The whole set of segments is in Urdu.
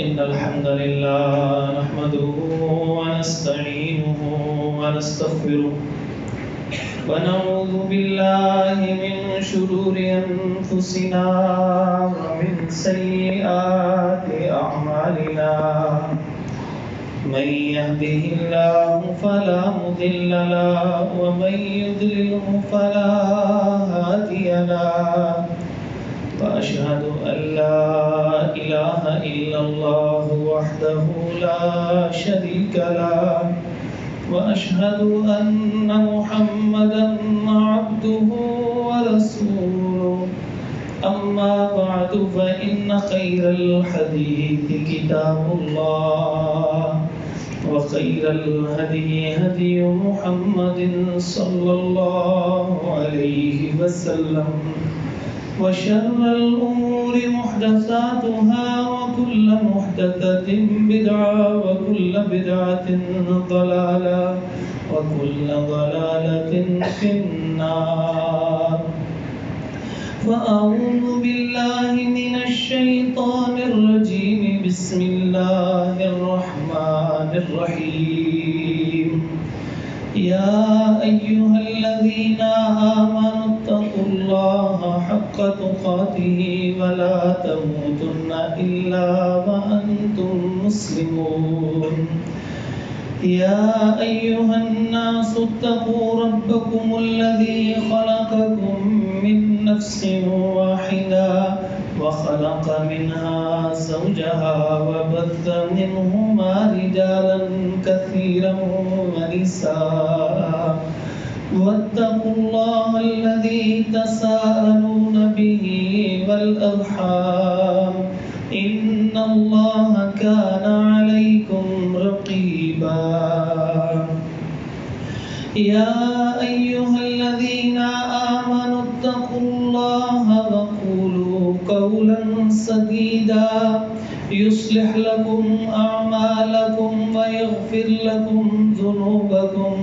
إن الحمد لله نحمده ونستعينه ونستغفره ونعوذ بالله من شرور أنفسنا ومن سيئات أعمالنا من يهده الله فلا مضل له ومن يضلله فلا هادي له وأشهد أن لا إله إلا الله وحده لا شريك له وأشهد أن محمدا عبده ورسوله أما بعد فإن خير الحديث كتاب الله وخير الهدي هدي محمد صلى الله عليه وسلم وشر الأمور محدثاتها وكل محدثة بدعة وكل بدعة ضلالة وكل ضلالة في النار فأعوذ بالله من الشيطان الرجيم بسم الله الرحمن الرحيم يا أيها الذين آمنوا اتقوا الله حق تقاته ولا تموتن إلا وأنتم مسلمون يا أيها الناس اتقوا ربكم الذي خلقكم من نفس واحدة وخلق منها زوجها وبث منهما رجالا كثيرا ونساء واتقوا الله الذي تساءلون به والأرحام إن الله كان عليكم رقيبا يا أيها الذين آمنوا اتقوا الله وقولوا قولا سديدا يصلح لكم أعمالكم ويغفر لكم ذنوبكم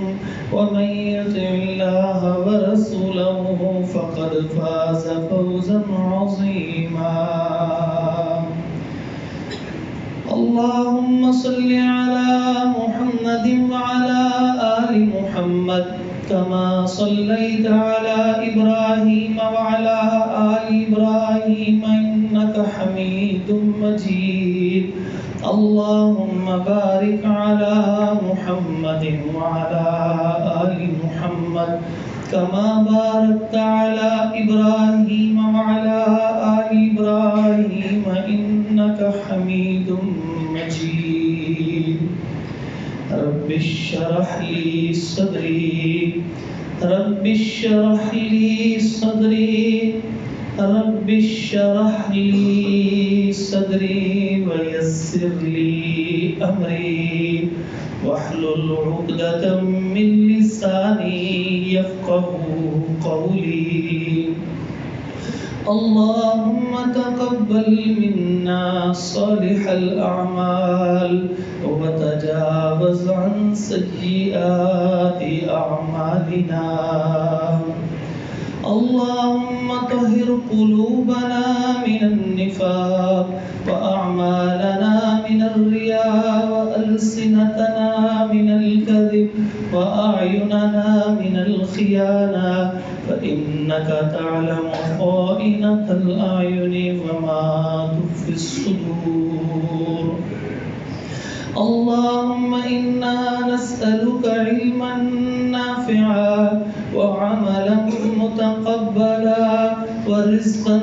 ومن يطع الله ورسوله فقد فاز فوزا عظيما اللهم صل على محمد وعلى آل محمد كما صليت على إبراهيم وعلى آل إبراهيم إنك حميد مجيد اللهم بارك على محمد وعلى آل محمد كما باركت على إبراهيم وعلى آل إبراهيم إنك حميد مجيد رب اشرح لي صدري رب اشرح لي صدري رب اشرح لي صدري ويسر لي أمري واحلل عقدة من لساني يفقه قولي اللهم تقبل منا صالح الأعمال وتجاوز عن سيئات أعمالنا اللهم طهر قلوبنا من النفاق وأعمالنا من الرياء وألسنتنا من الكذب وأعيننا من الخيانة فإنك تعلم خائنة الأعين وما تخفي الصدور اللهم إنا نسألك علما نافعا وعملا متقبلا ورزقا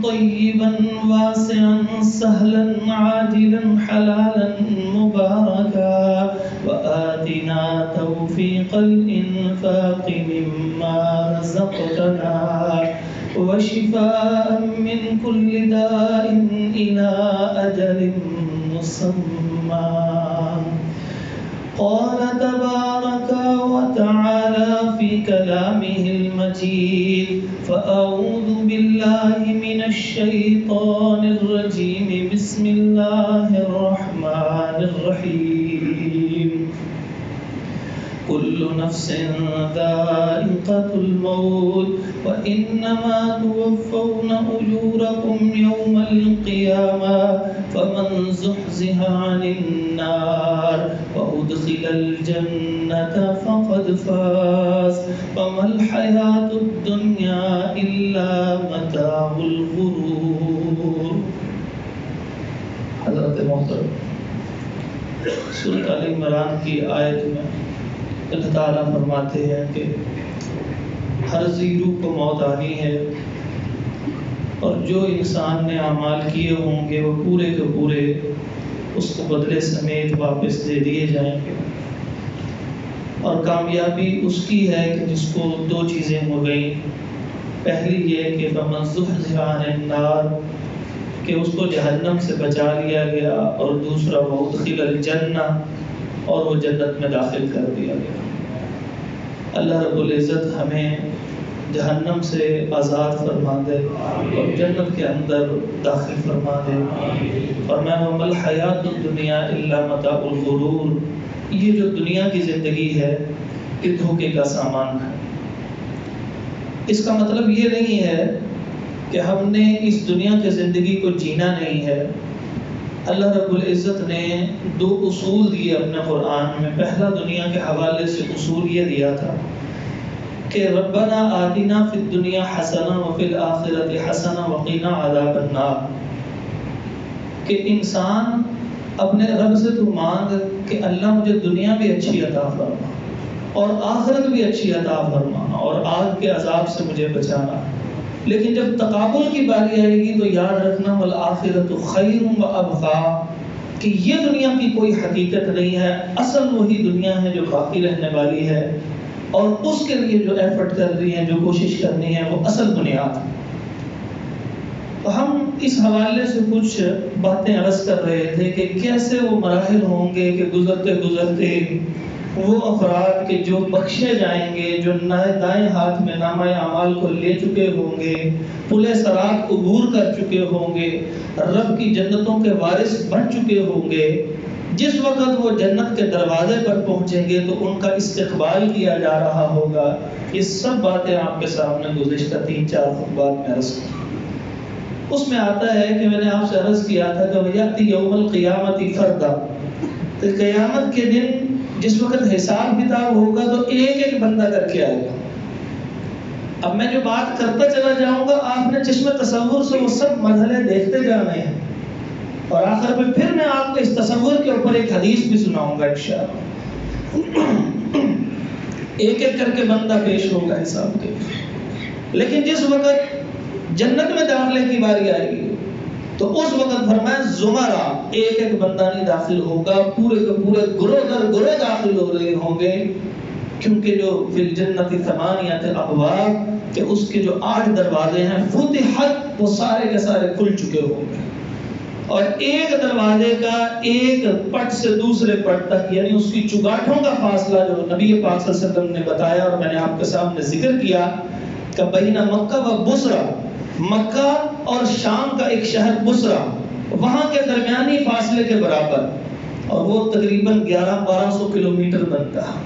طيبا واسعا سهلا عاجلا حلالا مباركا وآتنا توفيق الإنفاق مما رزقتنا وشفاء من كل داء إلى أجل مسمى قال تبارك وتعالى في كلامه المجيد فأعوذ بالله من الشيطان الرجيم بسم الله الرحمن الرحيم كل نفس ذائقة الموت وإنما توفون أجوركم يوم القيامة فمن فمن زحزح عن النار وأدخل الجنة فقد فاز وما الحياة الدنيا إلا متاع الغرور. حضرت محترم سورۃ آل عمران کی آیت میں اللہ تعالیٰ فرماتے ہیں کہ ہر ذی روح کو موت آنی ہے، اور جو انسان نے اعمال کیے ہوں گے وہ پورے کے پورے اس کو بدلے سمیت واپس دے دیے جائیں گے. اور کامیابی اس کی ہے کہ جس کو دو چیزیں ہو گئیں. پہلی یہ کہ فمن زحزح عن النار، کہ اس کو جہنم سے بچا لیا گیا، اور دوسرا وادخل الجنہ، اور وہ جنت میں داخل کر دیا گیا. اللہ رب العزت ہمیں جہنم سے آزاد فرما دے اور جنت کے اندر داخل فرما دے. فرمایا وما الحیات الدنیا الا متاع الغرور، یہ جو دنیا کی زندگی ہے یہ دھوکے کا سامان ہے. اس کا مطلب یہ نہیں ہے کہ ہم نے اس دنیا کی زندگی کو جینا نہیں ہے. اللہ رب العزت نے دو اصول دیے اپنے قرآن میں. پہلا دنیا کے حوالے سے اصول یہ دیا تھا کہ ربنا آتنا فی الدنیا حسنہ وفی الآخرۃ حسنہ وقنا عذاب النار، کہ انسان اپنے رب سے تو مانگ کہ اللہ مجھے دنیا بھی اچھی عطا فرما اور آخرت بھی اچھی عطا فرما اور آگ کے عذاب سے مجھے بچانا. لیکن جب تقابل کی باری آئے گی تو یاد رکھنا والآخرۃ خیر وابقیٰ، کہ یہ دنیا کی کوئی حقیقت نہیں ہے، اصل وہی دنیا ہے جو باقی رہنے والی ہے، اور اس کے لیے جو ایفرٹ کر رہی ہیں، جو کوشش کرنی ہے، وہ اصل بنیاد ہے. تو ہم اس حوالے سے کچھ باتیں عرض کر رہے تھے کہ کیسے وہ مراحل ہوں گے کہ گزرتے گزرتے وہ افراد کے جو بخشے جائیں گے، جو دائیں ہاتھ میں نامہ اعمال کو لے چکے ہوں گے، پلے صراط عبور کر چکے ہوں گے، رب کی جنتوں کے وارث بن چکے ہوں گے. جس وقت وہ جنت کے دروازے پر پہنچیں گے تو ان کا استقبال کیا جا رہا ہوگا. یہ سب باتیں آپ کے سامنے گزشتہ 3-4 خطبات میں عرض کی. اس میں آتا ہے کہ میں نے آپ سے عرض کیا تھا کہ وَيَأْتِي يَوْمَ الْقِيَامَةِ فَرْدًا، کہ قیامت کے دن جس وقت حساب کتاب ہوگا تو ایک ایک بندہ کر کے آئے گا. اب میں جو بات کرتا چلا جاؤں گا آپ نے چشم تصور سے وہ سب مرحلے دیکھتے جانے ہیں، اور آخر میں پھر میں آپ کو اس تصور کے اوپر ایک حدیث بھی سناؤں گا انشاءاللہ. ایک ایک کر کے بندہ پیش ہوگا حساب کے. لیکن جس وقت جنت میں داخلے کی باری آئے گی تو اس وقت فرمایا زمرہ، ایک ایک بندہ نہیں داخل ہوگا، پورے کے پورے گروہ در گروہ داخل ہو رہے ہوں گے. کیونکہ جو فی الجنت ثمانیۃ ابواب، کہ اس کے جو 8 دروازے ہیں فتحت، وہ سارے کے سارے کھل چکے ہوں گے، اور ایک دروازے کا ایک پٹ سے دوسرے پٹ تک، یعنی اس کی چگاٹھوں کا فاصلہ جو نبی پاک صلی اللہ علیہ وسلم نے بتایا اور میں نے آپ کے سامنے ذکر کیا کہ بین مکہ و بصرہ، مکہ اور شام کا ایک شہر بصرہ، وہاں کے درمیانی فاصلے کے برابر، اور وہ تقریباً 1100-1200 کلومیٹر بنتا ہے.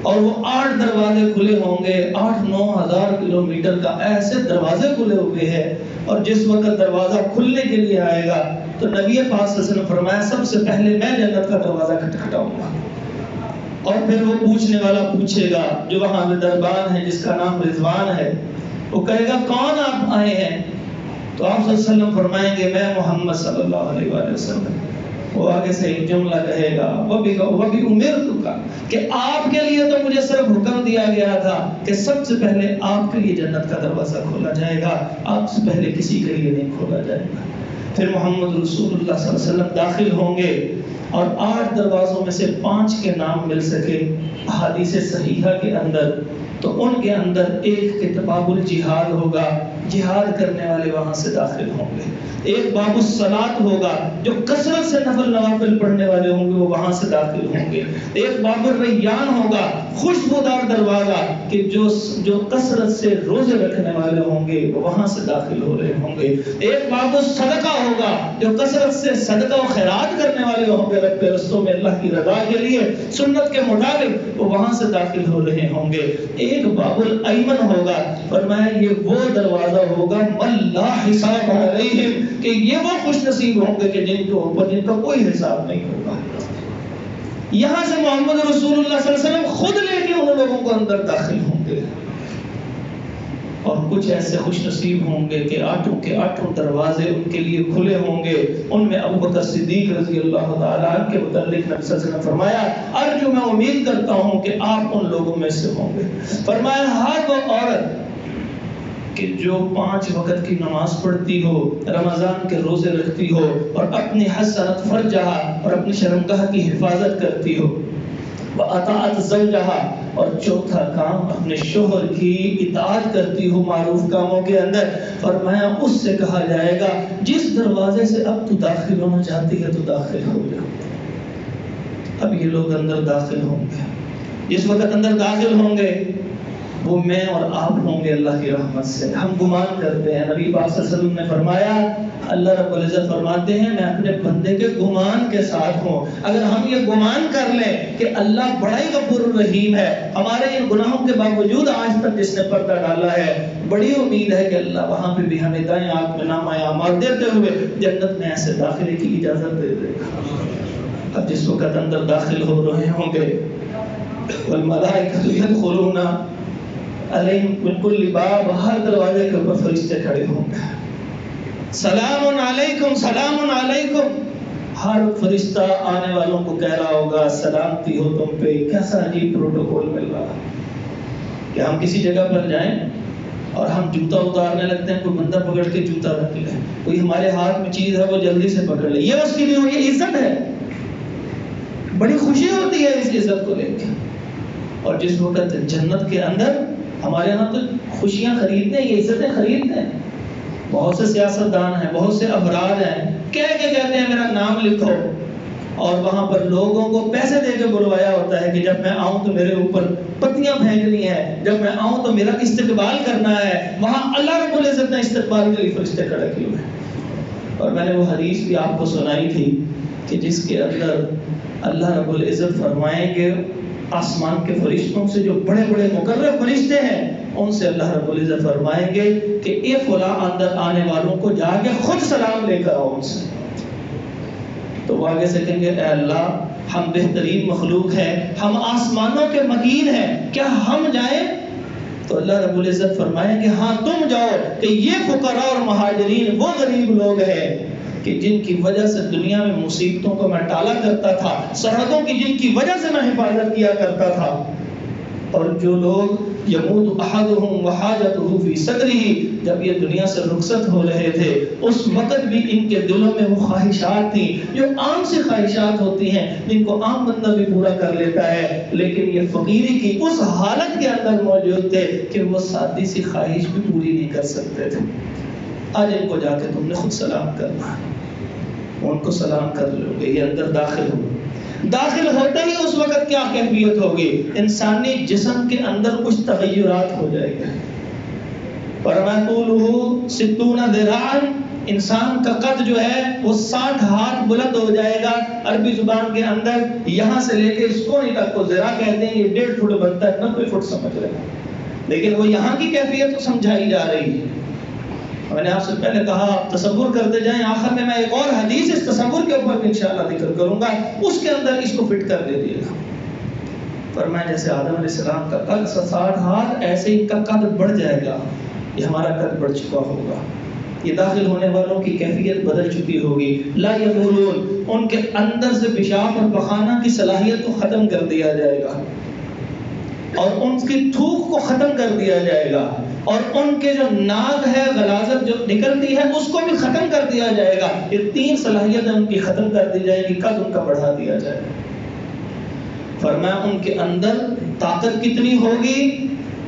اور وہ 8 دروازے کھلے ہوں گے، 8-9 ہزار کلومیٹر کا ایسے دروازے کھلے ہوئے ہیں. اور جس وقت دروازہ کھلنے کے لیے آئے گا تو نبی پاک صلی اللہ علیہ وسلم فرمایا سب سے پہلے میں جنت کا دروازہ کھٹکھٹاؤں گا. اور پھر وہ پوچھنے والا پوچھے گا جو وہاں پہ دربان ہے جس کا نام رضوان ہے، وہ کہے گا کون آپ آئے ہیں؟ تو آپ صلی اللہ علیہ وسلم فرمائیں گے میں محمد صلی اللہ علیہ وآلہ وسلم. وہ آگے سے ایک جملہ کہے گا وہ بھی امرتک، کہ آپ کے لیے تو مجھے صرف حکم دیا گیا تھا کہ سب سے پہلے آپ کے لیے جنت کا دروازہ کھولا جائے گا، آپ سے پہلے کسی کے لیے نہیں کھولا جائے گا. پھر محمد رسول اللہ صلی اللہ علیہ وسلم داخل ہوں گے، اور 8 دروازوں میں سے 5 کے نام مل سکے احادیث صحیحہ کے اندر، تو ان کے اندر ایک کے باب الجہاد ہوگا، جہاد کرنے والے وہاں سے داخل ہوں گے. ایک باب الصلاۃ ہوگا، جو کثرت سے نفل نوافل پڑھنے والے ہوں گے وہ وہاں سے داخل ہوں گے. ایک باب الریان ہوگا، خوشبودار دروازہ، کہ جو کثرت سے روزے رکھنے والے ہوں گے وہ وہاں سے داخل ہو رہے ہوں گے. ایک باب الصدقہ ہوگا، جو کثرت سے صدقہ و خیرات کرنے والے ہوں گے رب کے رستوں میں اللہ کی رضا کے لیے سنت کے مطابق، وہ وہاں سے داخل ہو رہے ہوں گے. ایک باب الایمن ہوگا، فرمایا یہ وہ دروازہ دروازہ ہوگا من لا حساب علیہم، کہ یہ وہ خوش نصیب ہوں گے کہ جن کے اوپر جن کا کوئی حساب نہیں ہوگا۔ یہاں سے محمد رسول اللہ صلی اللہ علیہ وسلم خود لے کے ان لوگوں کو اندر داخل ہوں گے، اور کچھ ایسے خوش نصیب ہوں گے کہ آٹھوں کے آٹھوں دروازے ان کے لیے کھلے ہوں گے۔ ان میں ابو بکر صدیق رضی اللہ تعالیٰ عنہ کے متعلق نبی صلی اللہ علیہ وسلم فرمایا ارجو، میں امید کرتا ہوں کہ آپ ان لوگوں میں سے ہوں گے۔ فرمایا ہر وہ عورت کہ جو 5 وقت کی نماز پڑھتی ہو، رمضان کے روزے رکھتی ہو، اور اپنی حسنت فرجہا، اور اپنی شرمگاہ کی حفاظت کرتی ہو، وَأَطَاعَتْ زَوْجَهَا، اور چوتھا کام اپنے شوہر کی اطاعت کرتی ہو معروف کاموں کے اندر، فرمایا اس سے کہا جائے گا جس دروازے سے اب تو داخل ہونا چاہتی ہے تو داخل ہو جا۔ اب یہ لوگ اندر داخل ہوں گے، جس وقت اندر داخل ہوں گے وہ میں اور آپ ہوں گے اللہ کی رحمت سے۔ ہم گمان کرتے ہیں، نبی پاک صلی اللہ علیہ وسلم نے فرمایا، اللہ رب العزت فرماتے ہیں میں اپنے بندے کے گمان کے ساتھ ہوں۔ اگر ہم یہ گمان کر لیں کہ اللہ بڑا ہی غفور الرحیم ہے، ہمارے ان گناہوں کے باوجود آج تک جس نے پردہ ڈالا ہے، بڑی امید ہے کہ اللہ وہاں پہ بھی ہمیں دائیں ہاتھ میں نامہ اعمال دیتے ہوئے جنت میں ایسے داخلے کی اجازت دے دے گا۔ اب جس وقت اندر داخل ہو رہے ہوں گے، والملائکۃ یدخلون علیہم من کل باب، ہر دروازے کے اوپر فرشتے کھڑے ہوں گے، سلام علیکم سلام علیکم، ہر فرشتہ آنے والوں کو کہہ رہا ہوگا سلامتی ہو تم پہ۔ کیسا عجیب پروٹوکول مل رہا کہ ہم کسی جگہ پر جائیں اور ہم جوتا اتارنے لگتے ہیں، کوئی بندہ پکڑ کے جوتا رکھ لے، کوئی ہمارے ہاتھ میں چیز ہے وہ جلدی سے پکڑ لے، یہ اس کے لیے یہ عزت ہے، بڑی خوشی ہوتی ہے اس عزت کو لے کے۔ اور جس وقت جنت کے اندر، ہمارے یہاں تو خوشیاں خریدتے ہیں، یہ عزتیں خریدتے ہیں، بہت سے سیاستدان ہیں، بہت سے افراد ہیں، کہتے ہیں میرا نام لکھو، اور وہاں پر لوگوں کو پیسے دے کے بلوایا ہوتا ہے کہ جب میں آؤں تو میرے اوپر پتیاں پھینکنی ہے، جب میں آؤں تو میرا استقبال کرنا ہے۔ وہاں اللہ رب العزت نے استقبال کے لیے فرشتے کھڑے کیے ہوئے ہیں۔ اور میں نے وہ حدیث بھی آپ کو سنائی تھی کہ جس کے اندر اللہ رب العزت فرمائیں گے آسمان کے فرشتوں سے، جو بڑے بڑے مقرب فرشتے ہیں، ان سے اللہ رب العزت فرمائیں گے کہ اے فلاں اندر آنے والوں کو جا کے خود سلام لے کر آؤ ان سے۔ تو وہ آگے سے کہیں گے اے اللہ ہم بہترین مخلوق ہیں، ہم آسمانوں کے مکین ہیں، کیا ہم جائیں؟ تو اللہ رب العزت فرمائیں گے ہاں تم جاؤ، کہ یہ فقراء اور مہاجرین وہ غریب لوگ ہیں کہ جن کی وجہ سے دنیا میں مصیبتوں کو میں ٹالا کرتا تھا، سرحدوں کی جن کی وجہ سے میں حفاظت کیا کرتا تھا، اور جو لوگ یموت احدہم وحاجتہ فی صدرہ، جب یہ دنیا سے رخصت ہو رہے تھے اس وقت بھی ان کے دلوں میں وہ خواہشات تھیں جو عام سی خواہشات ہوتی ہیں، جن کو عام بندہ بھی پورا کر لیتا ہے، لیکن یہ فقیری کی اس حالت کے اندر موجود تھے کہ وہ سادی سی خواہش بھی پوری نہیں کر سکتے تھے۔ آج ان کو جا کے تم نے خود سلام کرنا، ان کو سلام کر لو گے، یہ اندر داخل ہو۔ داخل ہوتے ہی اس وقت کیا کیفیت ہوگی؟ انسانی جسم کے اندر کچھ تغیرات ہو جائے گا۔ فَرَمَطُولُهُ 60 ذِرَاعًا، انسان کا قد جو ہے وہ 60 ہاتھ بلند ہو جائے گا۔ عربی زبان کے اندر یہاں سے لے کے اس کونے تک کو ذراع کہتے ہیں، یہ 1.5 فٹ بنتا ہے، 90 فٹ سمجھ رہے ہیں، لیکن وہ یہاں کی کیفیت تو سمجھائی جا رہی ہے۔ میں نے آپ سے پہلے کہا آپ تصور کرتے جائیں، آخر میں ایک اور حدیث اس تصور کے اوپر انشاءاللہ ذکر کروں گا، اس کے اندر اس کو فٹ کر دے دیے گا۔ فرمایا جیسے آدم علیہ السلام کا قد 60 ہاتھ، ایسے ہی کا قد بڑھ جائے گا، یہ ہمارا قد بڑھ چکا ہوگا، یہ داخل ہونے والوں کی کیفیت بدل چکی ہوگی۔ لا یبولون، ان کے اندر سے پیشاب اور پخانہ کی صلاحیت کو ختم کر دیا جائے گا، اور ان کی تھوک کو ختم کر دیا جائے گا، اور ان کے جو ناک ہے غلاظت جو نکلتی ہے اس کو بھی ختم کر دیا جائے گا۔ یہ 3 صلاحیتیں ان کی ختم کر دی جائے گی، قد ان کا بڑھا دیا جائے گا۔ فرمایا ان کے اندر طاقت کتنی ہوگی؟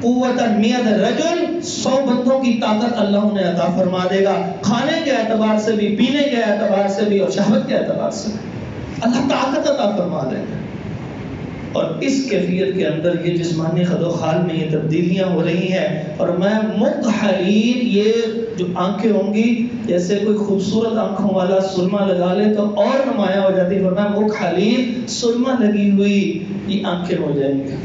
قوت 100 رجل، 100 بندوں کی طاقت اللہ انہیں عطا فرما دے گا، کھانے کے اعتبار سے بھی، پینے کے اعتبار سے بھی، اور شہوت کے اعتبار سے بھی اللہ طاقت عطا فرما دے گا۔ اور اس کیفیت کے اندر یہ جسمانی خد و خال میں یہ تبدیلیاں ہو رہی ہیں۔ اور میں مکحلین، یہ جو آنکھیں ہوں گی جیسے کوئی خوبصورت آنکھوں والا سرما لگا لے تو اور نمایاں ہو جاتی ہے، فرمایا مکحلین، سرما لگی ہوئی یہ آنکھیں ہو جائیں گی۔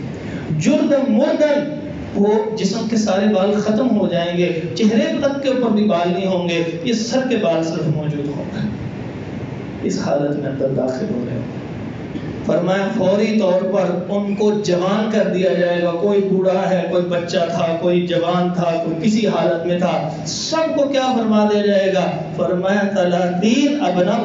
جردن مردن، وہ جسم کے سارے بال ختم ہو جائیں گے، چہرے تک کے اوپر بھی بال نہیں ہوں گے، یہ سر کے بال صرف موجود ہوں گے۔ اس حالت میں اندر داخل ہو رہے ہوں۔ فرمایا فوری طور پر ان کو جوان کر دیا جائے گا، کوئی بوڑھا ہے، کوئی بچہ تھا، کوئی جوان تھا، کوئی کسی حالت میں تھا، سب کو کیا فرما دیا جائے گا؟ فرمایا 30 ابناء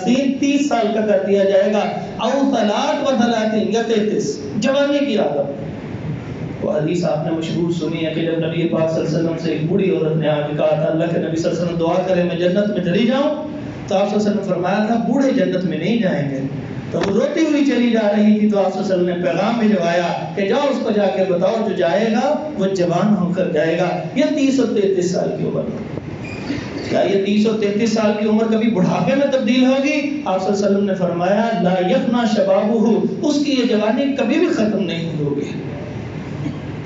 30 سال کا کر دیا جائے گا، او 33 یا 33 جوانی کی عادت۔ وہ حدیث آپ نے مشہور سنی ہے کہ جب نبی پاک صلی اللہ علیہ وسلم سے ایک بوڑھی عورت نے آ کے کہا تھا اللہ کے نبی صلی اللہ علیہ وسلم دعا کرے میں جنت میں چلی جاؤں، تو آپ صلی اللہ علیہ وسلم نے فرمایا تھا بوڑھے جنت میں نہیں جائیں گے۔ تو وہ روتی ہوئی چلی جا رہی تھی، تو آپ صلی اللہ علیہ وسلم نے پیغام بھجوایا کہ جاؤ اس کو جا کے بتاؤ جو جائے گا وہ جوان ہو کر جائے گا۔ یہ 30 اور 33 سال کی عمر، کیا یہ 30 اور 33 سال کی عمر کبھی بڑھاپے میں تبدیل ہوگی؟ آپ صلی اللہ علیہ وسلم نے فرمایا لا یفنا شبابہ، اس کی یہ جوانی کبھی بھی ختم نہیں ہوگی۔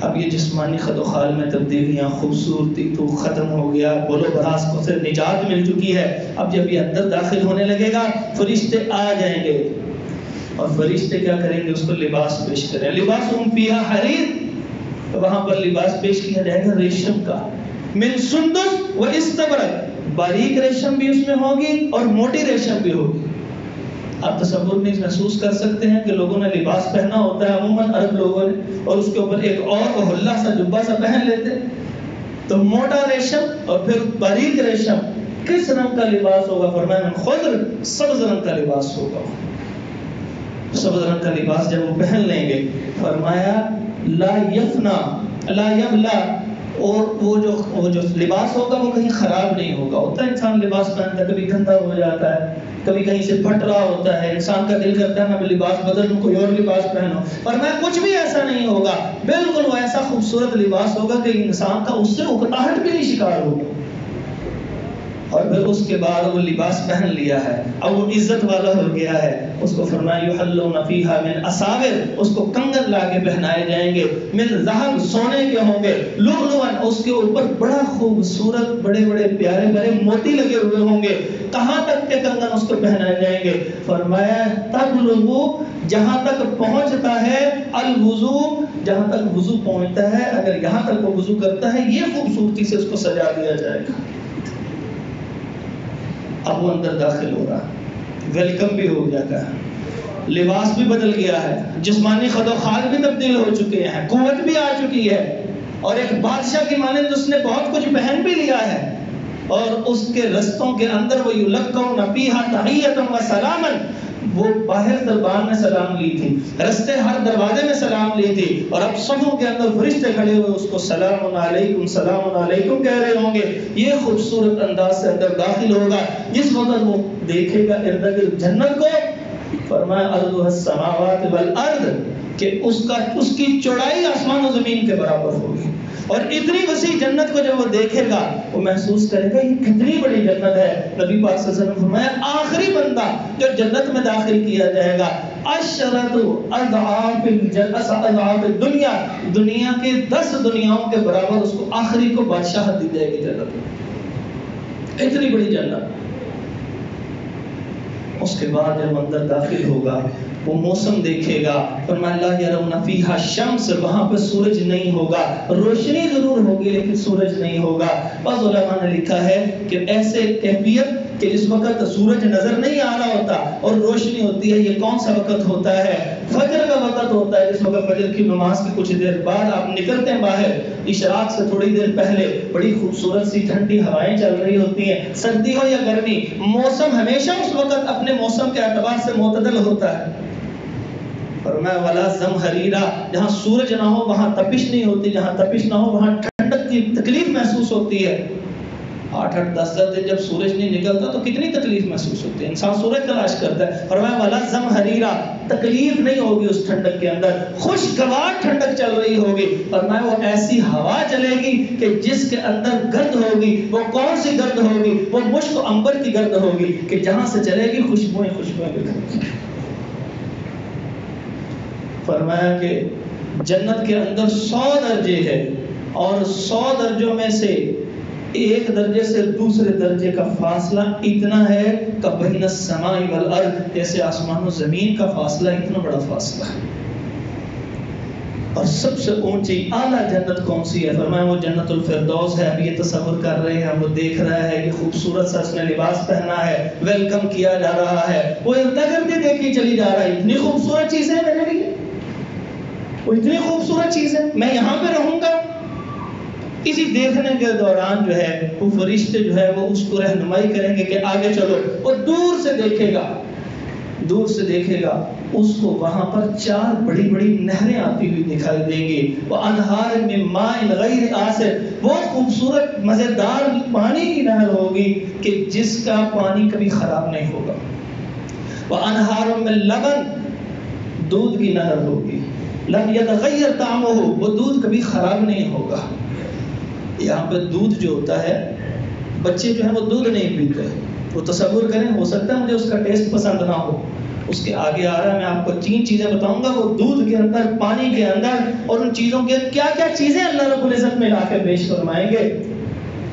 اب یہ جسمانی خد و خال میں تبدیلیاں، خوبصورتی تو ختم ہو گیا، بولو براس کو سے نجات مل چکی ہے۔ اب جب یہ اندر داخل ہونے لگے گا فرشتے آ جائیں گے، اور فرشتے کیا کریں گے؟ اس کو لباس پیش کریں، لباسہم فیہا حریر، وہاں پر لباس پیش کیا جائے گا ریشم کا، من سندس و استبرق، باریک ریشم بھی اس میں ہوگی اور موٹی ریشم بھی ہوگی۔ آپ تصور نہیں محسوس کر سکتے ہیں کہ لوگوں نے لباس پہنا ہوتا ہے عموماً عرب لوگوں نے، اور اس کے اوپر ایک اور حلہ سا جبہ سا پہن لیتے، تو موٹا ریشم اور پھر باریک ریشم، کس رنگ کا لباس ہوگا؟ فرمایا من خضر، سبز رنگ کا لباس ہوگا۔ سبز رنگ کا لباس جب وہ پہن لیں گے، فرمایا لا یفنا لا یبلا، اور وہ جو لباس ہوگا وہ کہیں خراب نہیں ہوگا۔ ہوتا ہے انسان لباس پہنتا ہے کبھی گندا ہو جاتا ہے، کبھی کہیں سے پھٹ رہا ہوتا ہے، انسان کا دل کرتا ہے میں لباس بدل لوں، کوئی اور لباس پہنوں، پر میں کچھ بھی ایسا نہیں ہوگا، بالکل وہ ایسا خوبصورت لباس ہوگا کہ انسان کا اس سے اکتاہٹ بھی نہیں شکار ہوگا۔ اور پھر اس کے بعد وہ لباس پہن لیا ہے، اب وہ عزت والا ہو گیا ہے، اس کو فرمایا یحلون فیہا من اساور، اس کو کنگن لا کے پہنائے جائیں گے، من ذہب، سونے کے ہوں گے، لؤلؤا، اس کے اوپر بڑا خوبصورت بڑے بڑے پیارے پیارے موتی لگے ہوئے ہوں گے۔ کہاں تک کے کنگن اس کو پہنائے جائیں گے؟ فرمایا تبلغ، جہاں تک پہنچتا ہے، الوضو، جہاں تک وضو پہنچتا ہے، اگر یہاں تک وہ وضو کرتا ہے یہ خوبصورتی سے اس کو سجا دیا جائے گا۔ اب وہ اندر داخل ہو رہا ہے، ویلکم بھی ہو جاتا ہے، لباس بھی بدل گیا ہے، جسمانی خد و خال بھی تبدیل ہو چکے ہیں، قوت بھی آ چکی ہے، اور ایک بادشاہ کی مانند اس نے بہت کچھ پہن بھی لیا ہے، اور اس کے رستوں کے اندر وہ یلقون فیہا تحیۃ و سلاما، وہ باہر دربان میں سلام لی تھی، رستے ہر دروازے میں سلام لی تھی، اور اب صفوں کے اندر فرشتے کھڑے ہوئے اس کو سلام علیکم سلام علیکم کہہ رہے ہوں گے۔ یہ خوبصورت انداز سے اندر داخل ہوگا، جس وقت وہ دیکھے گا ارد گرد جنت کو، فرمایا ارضها السماوات والارض، کہ اس کی چوڑائی آسمان و زمین کے برابر ہوگی، اور اتنی وسیع جنت کو جب وہ دیکھے گا وہ محسوس کرے گا یہ کتنی بڑی جنت ہے۔ نبی پاک صلی اللہ علیہ وسلم نے فرمایا آخری بندہ جو جنت میں داخل کیا جائے گا، عشرۃ اضعاف الدنیا، دنیا کے 10 دنیاؤں کے برابر اس کو آخری کو بادشاہت دی جائے گی جنت میں، اتنی بڑی جنت۔ اس کے بعد جب اندر داخل ہوگا وہ موسم دیکھے گا، فرمایا لا یرون فیہا الشمس، وہاں پہ سورج نہیں ہوگا، روشنی ضرور ہوگی لیکن سورج نہیں ہوگا۔ بعض علماء نے لکھا ہے کہ ایسے کیفیت کہ جس وقت سورج نظر نہیں آ رہا ہوتا اور روشنی ہوتی ہے، یہ کون سا وقت ہوتا ہے؟ فجر کا وقت ہوتا ہے، جس وقت فجر کی نماز کی کچھ دیر بعد آپ نکلتے ہیں باہر، اشراق سے تھوڑی دیر پہلے بڑی خوبصورت سی ٹھنڈی ہوائیں چل رہی ہوتی ہیں، سردی ہو یا گرمی، موسم ہمیشہ اس وقت اپنے موسم کے اعتبار سے معتدل ہوتا ہے۔ فرمایا ولا زمہریرا، جہاں سورج نہ ہو وہاں تپش نہیں ہوتی، جہاں تپش نہ ہو وہاں ٹھنڈک کی تکلیف محسوس ہوتی ہے۔ 8-8 10 دن جب سورج نہیں نکلتا تو کتنی تکلیف محسوس ہوتی ہے، انسان سورج تلاش کرتا ہے۔ فرمایا ولا زمہریرا، تکلیف نہیں ہوگی اس ٹھنڈک کے اندر، خوشگوار ٹھنڈک چل رہی ہوگی۔ فرمایا وہ ایسی ہوا چلے گی کہ جس کے اندر گرد ہوگی، وہ کون سی گرد ہوگی؟ وہ مشک و عنبر کی گرد ہوگی کہ جہاں سے چلے گی خوشبوئیں خوشبوئیں۔ فرمایا کہ جنت کے اندر 100 درجے ہیں، اور 100 درجوں میں سے ایک درجے سے دوسرے درجے کا فاصلہ اتنا ہے کہ بین السماء والارض، جیسے آسمان و زمین کا فاصلہ، اتنا بڑا فاصلہ ہے۔ اور سب سے اونچی اعلیٰ جنت کون سی ہے؟ فرمایا وہ جنت الفردوس ہے. اب یہ تصور کر رہے ہیں, وہ دیکھ رہا ہے کہ خوبصورت سا اس نے لباس پہنا ہے, ویلکم کیا جا رہا ہے, وہ ارتقا بھی دیکھی چلی جا رہا ہے. اتنی خوبصورت چیزیں ہیں میرے لیے, وہ اتنی خوبصورت چیز ہے, میں یہاں پہ رہوں گا. اسی دیکھنے کے دوران جو ہے وہ فرشتے جو ہے وہ اس کو رہنمائی کریں گے کہ آگے چلو. وہ دور سے دیکھے گا, دور سے دیکھے گا, اس کو وہاں پر 4 بڑی بڑی نہریں آتی ہوئی دکھائی دیں گی. وہ انہار من ماء غیر آسن, بہت خوبصورت مزیدار پانی کی نہر ہوگی کہ جس کا پانی کبھی خراب نہیں ہوگا. وہ انہار من لبن, دودھ کی نہر ہوگی, لم یتغیر طعمہ, وہ دودھ کبھی خراب نہیں ہوگا. یہاں پہ دودھ جو ہوتا ہے, بچے جو ہیں وہ دودھ نہیں پیتے. وہ تصور کریں, ہو سکتا ہے مجھے اس کا ٹیسٹ پسند نہ ہو, اس کے آگے آ رہا ہے, میں آپ کو 3 چیزیں بتاؤں گا. وہ دودھ کے اندر, پانی کے اندر, اور ان چیزوں کے کیا کیا چیزیں اللہ رب العزت میں لا کے پیش فرمائیں گے.